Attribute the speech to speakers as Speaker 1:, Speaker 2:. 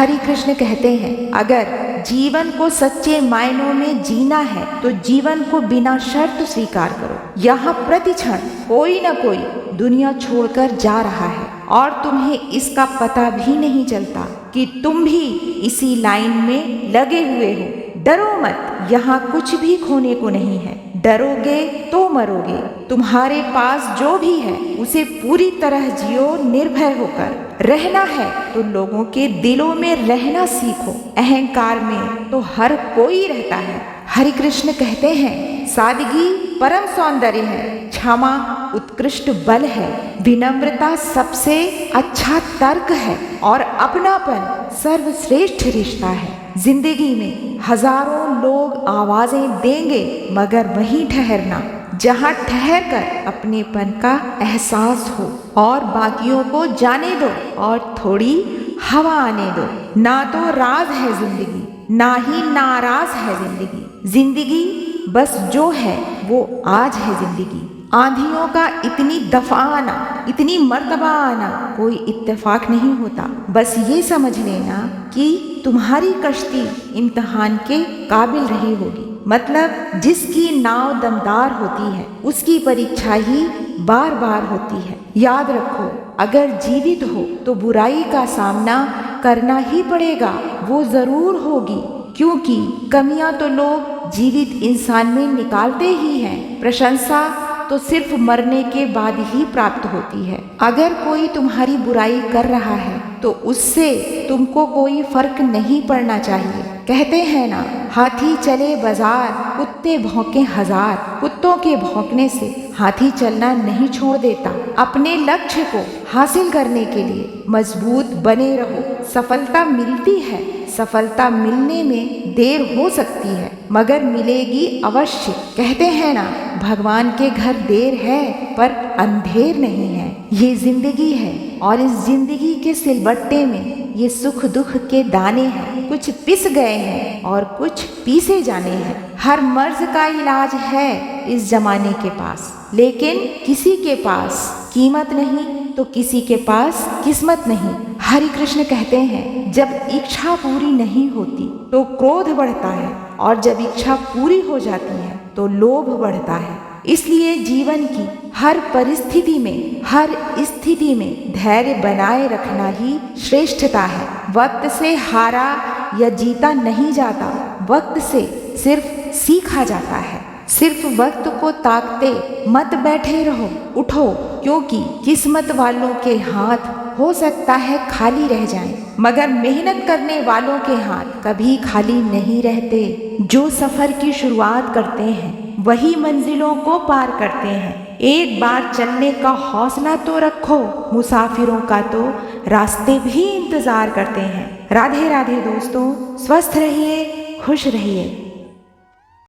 Speaker 1: हरि कृष्ण कहते हैं, अगर जीवन को सच्चे मायनों में जीना है तो जीवन को बिना शर्त स्वीकार करो। यहाँ प्रति क्षण कोई न कोई दुनिया छोड़कर जा रहा है और तुम्हें इसका पता भी नहीं चलता कि तुम भी इसी लाइन में लगे हुए हो। डरो मत, यहाँ कुछ भी खोने को नहीं है। डरोगे तो मरोगे। तुम्हारे पास जो भी है उसे पूरी तरह जियो निर्भय होकर। रहना है तो लोगों के दिलों में रहना सीखो। अहंकार में तो हर कोई रहता है। हरि कृष्ण कहते हैं, सादगी परम सौंदर्य है, क्षमा उत्कृष्ट बल है, विनम्रता सबसे अच्छा तर्क है और अपनापन सर्वश्रेष्ठ रिश्ता है। जिंदगी में हजारों लोग आवाजें देंगे, मगर वहीं ठहरना जहाँ ठहर कर अपनेपन का एहसास हो और बाकियों को जाने दो और थोड़ी हवा आने दो। ना तो राज है जिंदगी, ना ही नाराज है जिंदगी। जिंदगी बस जो है वो आज है जिंदगी। आंधियों का इतनी दफा आना, इतनी मर्तबा आना कोई इत्तेफाक नहीं होता। बस ये समझ लेना कि तुम्हारी कश्ती इम्तिहान के काबिल रही होगी। मतलब जिसकी नाव दमदार होती है उसकी परीक्षा ही बार बार होती है। याद रखो, अगर जीवित हो तो बुराई का सामना करना ही पड़ेगा, वो जरूर होगी, क्योंकि कमियां तो लोग जीवित इंसान में निकालते ही हैं। प्रशंसा तो सिर्फ मरने के बाद ही प्राप्त होती है। अगर कोई तुम्हारी बुराई कर रहा है तो उससे तुमको कोई फर्क नहीं पड़ना चाहिए। कहते हैं ना, हाथी चले बाजार, कुत्ते भौंके हजार। कुत्तों के भौंकने से हाथी चलना नहीं छोड़ देता। अपने लक्ष्य को हासिल करने के लिए मजबूत बने रहो। सफलता मिलती है, सफलता मिलने में देर हो सकती है मगर मिलेगी अवश्य। कहते हैं ना, भगवान के घर देर है पर अंधेर नहीं है। ये जिंदगी है और इस जिंदगी के सिलबट्टे में ये सुख दुख के दाने हैं। कुछ पिस गए हैं और कुछ पीसे जाने हैं। हर मर्ज का इलाज है इस जमाने के पास, लेकिन किसी के पास कीमत नहीं तो किसी के पास किस्मत नहीं। हरि कृष्ण कहते हैं, जब इच्छा पूरी नहीं होती तो क्रोध बढ़ता है और जब इच्छा पूरी हो जाती है तो लोभ बढ़ता है। इसलिए जीवन की हर परिस्थिति में, हर स्थिति में धैर्य बनाए रखना ही श्रेष्ठता है। वक्त से हारा या जीता नहीं जाता, वक्त से सिर्फ सीखा जाता है। सिर्फ वक्त को ताकते मत बैठे रहो, उठो, क्योंकि किस्मत वालों के हाथ हो सकता है खाली रह जाएं, मगर मेहनत करने वालों के हाथ कभी खाली नहीं रहते। जो सफर की शुरुआत करते हैं वही मंजिलों को पार करते हैं। एक बार चलने का हौसला तो रखो, मुसाफिरों का तो रास्ते भी इंतजार करते हैं। राधे राधे दोस्तों, स्वस्थ रहिए, खुश रहिए।